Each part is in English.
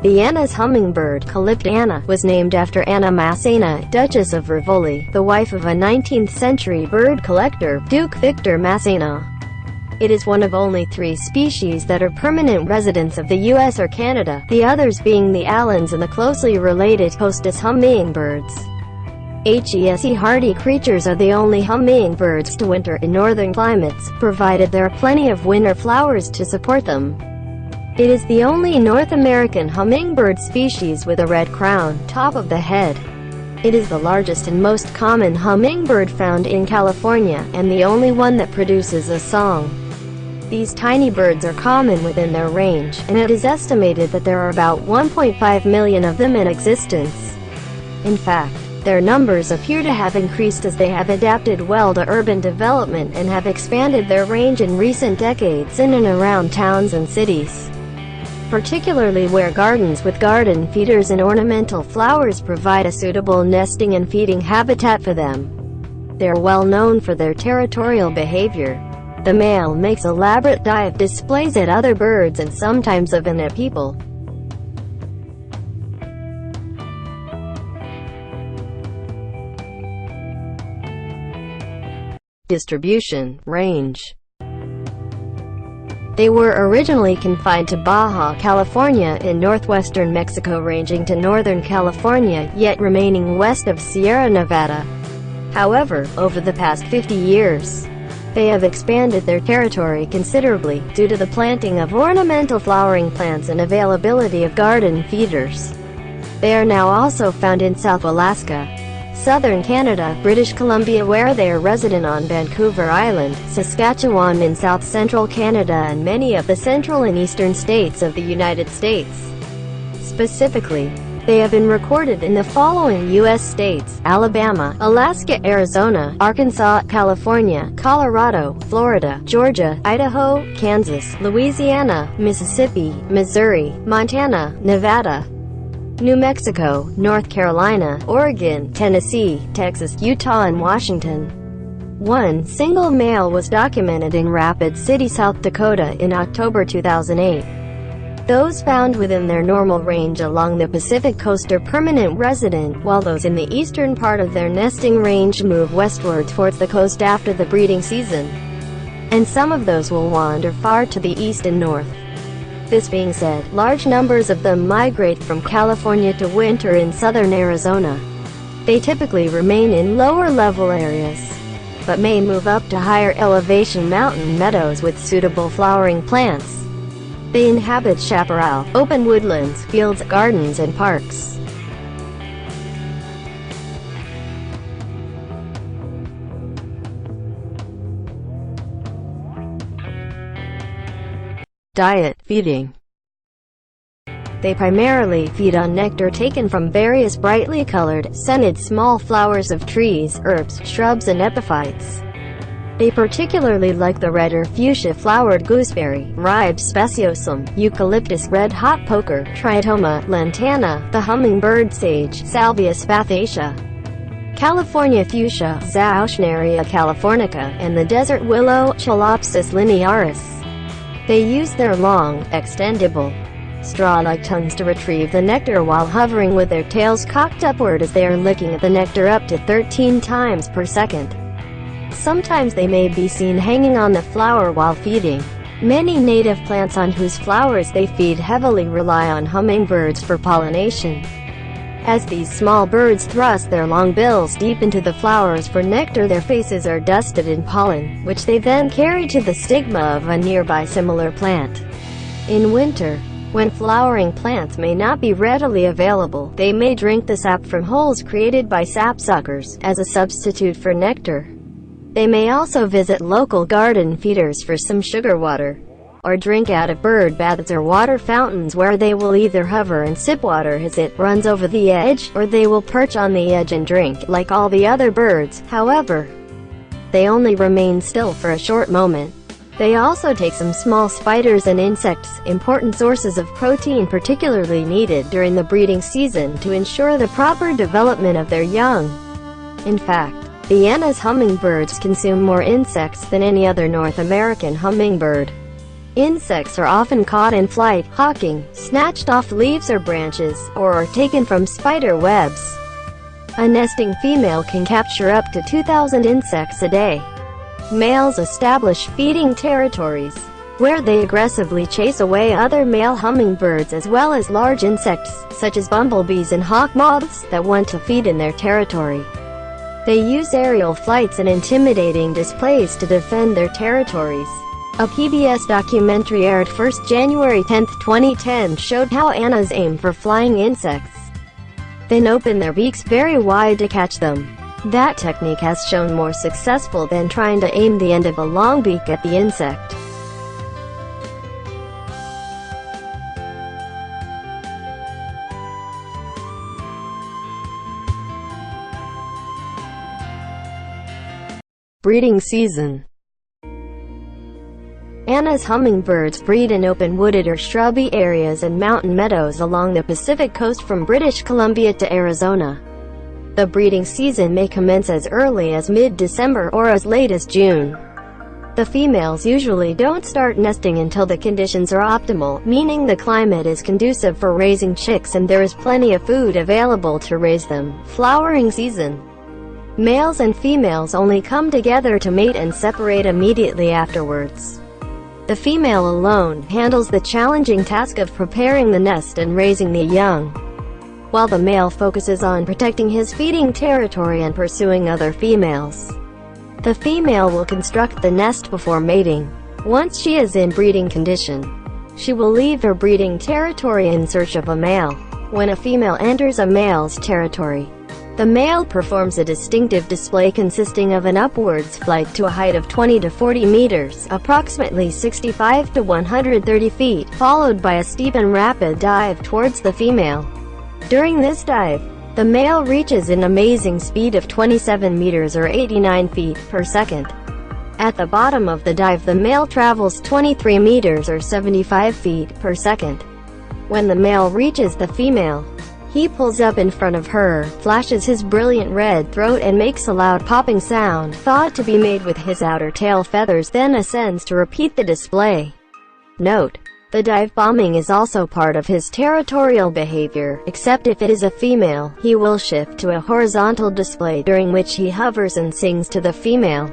Vienna's hummingbird, Calypte Anna, was named after Anna Massena, Duchess of Rivoli, the wife of a 19th-century bird collector, Duke Victor Massena. It is one of only 3 species that are permanent residents of the US or Canada, the others being the Allens and the closely related hostess hummingbirds. Hardy creatures are the only hummingbirds to winter in northern climates, provided there are plenty of winter flowers to support them. It is the only North American hummingbird species with a red crown, top of the head. It is the largest and most common hummingbird found in California, and the only one that produces a song. These tiny birds are common within their range, and it is estimated that there are about 1.5 million of them in existence. In fact, their numbers appear to have increased as they have adapted well to urban development and have expanded their range in recent decades in and around towns and cities, particularly where gardens with garden feeders and ornamental flowers provide a suitable nesting and feeding habitat for them. They are well known for their territorial behavior. The male makes elaborate dive displays at other birds and sometimes even at people. Distribution, range. They were originally confined to Baja California in northwestern Mexico, ranging to northern California, yet remaining west of Sierra Nevada. However, over the past 50 years, they have expanded their territory considerably, due to the planting of ornamental flowering plants and availability of garden feeders. They are now also found in South Alaska, southern Canada, British Columbia where they are resident on Vancouver Island, Saskatchewan in south-central Canada and many of the central and eastern states of the United States. Specifically, they have been recorded in the following U.S. states: Alabama, Alaska, Arizona, Arkansas, California, Colorado, Florida, Georgia, Idaho, Kansas, Louisiana, Mississippi, Missouri, Montana, Nevada, New Mexico, North Carolina, Oregon, Tennessee, Texas, Utah and Washington. One single male was documented in Rapid City, South Dakota in October 2008. Those found within their normal range along the Pacific coast are permanent resident, while those in the eastern part of their nesting range move westward towards the coast after the breeding season. And some of those will wander far to the east and north. This being said, large numbers of them migrate from California to winter in southern Arizona. They typically remain in lower-level areas, but may move up to higher elevation mountain meadows with suitable flowering plants. They inhabit chaparral, open woodlands, fields, gardens and parks. Diet, feeding. They primarily feed on nectar taken from various brightly colored, scented small flowers of trees, herbs, shrubs and epiphytes. They particularly like the red or fuchsia-flowered gooseberry, Ribes speciosum, eucalyptus, red hot poker, Triatoma, lantana, the hummingbird sage, Salvia spathaceae, California fuchsia, Zauschneria californica, and the desert willow, Chalopsis linearis. They use their long, extendable, straw-like tongues to retrieve the nectar while hovering with their tails cocked upward as they are licking at the nectar up to 13 times per second. Sometimes they may be seen hanging on the flower while feeding. Many native plants on whose flowers they feed heavily rely on hummingbirds for pollination. As these small birds thrust their long bills deep into the flowers for nectar, their faces are dusted in pollen, which they then carry to the stigma of a nearby similar plant. In winter, when flowering plants may not be readily available, they may drink the sap from holes created by sapsuckers, as a substitute for nectar. They may also visit local garden feeders for some sugar water, or drink out of bird baths or water fountains where they will either hover and sip water as it runs over the edge, or they will perch on the edge and drink. Like all the other birds, however, they only remain still for a short moment. They also take some small spiders and insects, important sources of protein particularly needed during the breeding season to ensure the proper development of their young. In fact, Vienna's hummingbirds consume more insects than any other North American hummingbird. Insects are often caught in flight, hawking, snatched off leaves or branches, or are taken from spider webs. A nesting female can capture up to 2,000 insects a day. Males establish feeding territories, where they aggressively chase away other male hummingbirds as well as large insects, such as bumblebees and hawk moths, that want to feed in their territory. They use aerial flights and intimidating displays to defend their territories. A PBS documentary aired January 10, 2010 showed how annas aim for flying insects, then open their beaks very wide to catch them. That technique has shown more successful than trying to aim the end of a long beak at the insect. Breeding season. Anna's hummingbirds breed in open wooded or shrubby areas and mountain meadows along the Pacific coast from British Columbia to Arizona. The breeding season may commence as early as mid-December or as late as June. The females usually don't start nesting until the conditions are optimal, meaning the climate is conducive for raising chicks and there is plenty of food available to raise them. Flowering season. Males and females only come together to mate and separate immediately afterwards. The female alone handles the challenging task of preparing the nest and raising the young, while the male focuses on protecting his feeding territory and pursuing other females. The female will construct the nest before mating. Once she is in breeding condition, she will leave her breeding territory in search of a male. When a female enters a male's territory, the male performs a distinctive display consisting of an upwards flight to a height of 20 to 40 meters, approximately 65 to 130 feet, followed by a steep and rapid dive towards the female. During this dive, the male reaches an amazing speed of 27 meters or 89 feet per second. At the bottom of the dive, the male travels 23 meters or 75 feet per second. When the male reaches the female, he pulls up in front of her, flashes his brilliant red throat and makes a loud popping sound, thought to be made with his outer tail feathers, then ascends to repeat the display. Note: the dive bombing is also part of his territorial behavior, except if it is a female, he will shift to a horizontal display during which he hovers and sings to the female.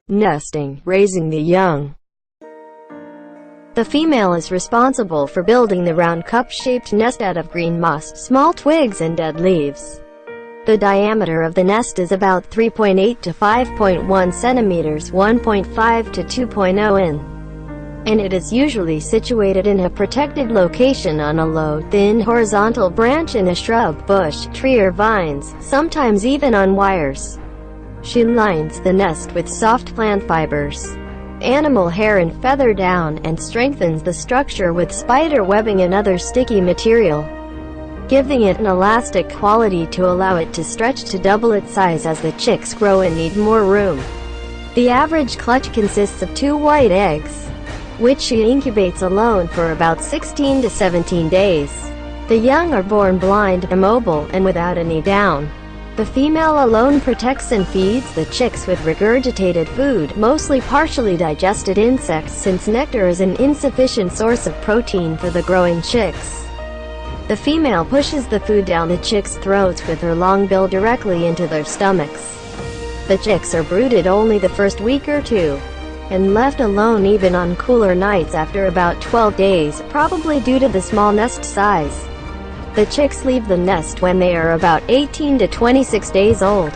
Nesting, raising the young. The female is responsible for building the round cup-shaped nest out of green moss, small twigs and dead leaves. The diameter of the nest is about 3.8 to 5.1 centimeters, 1.5 to 2.0 in, and it is usually situated in a protected location on a low, thin, horizontal branch in a shrub, bush, tree or vines, sometimes even on wires. She lines the nest with soft plant fibers, animal hair and feather down, and strengthens the structure with spider webbing and other sticky material, giving it an elastic quality to allow it to stretch to double its size as the chicks grow and need more room. The average clutch consists of 2 white eggs, which she incubates alone for about 16 to 17 days. The young are born blind, immobile, and without any down. The female alone protects and feeds the chicks with regurgitated food, mostly partially digested insects, since nectar is an insufficient source of protein for the growing chicks. The female pushes the food down the chicks' throats with her long bill directly into their stomachs. The chicks are brooded only the first week or two, and left alone even on cooler nights after about 12 days, probably due to the small nest size. The chicks leave the nest when they are about 18 to 26 days old.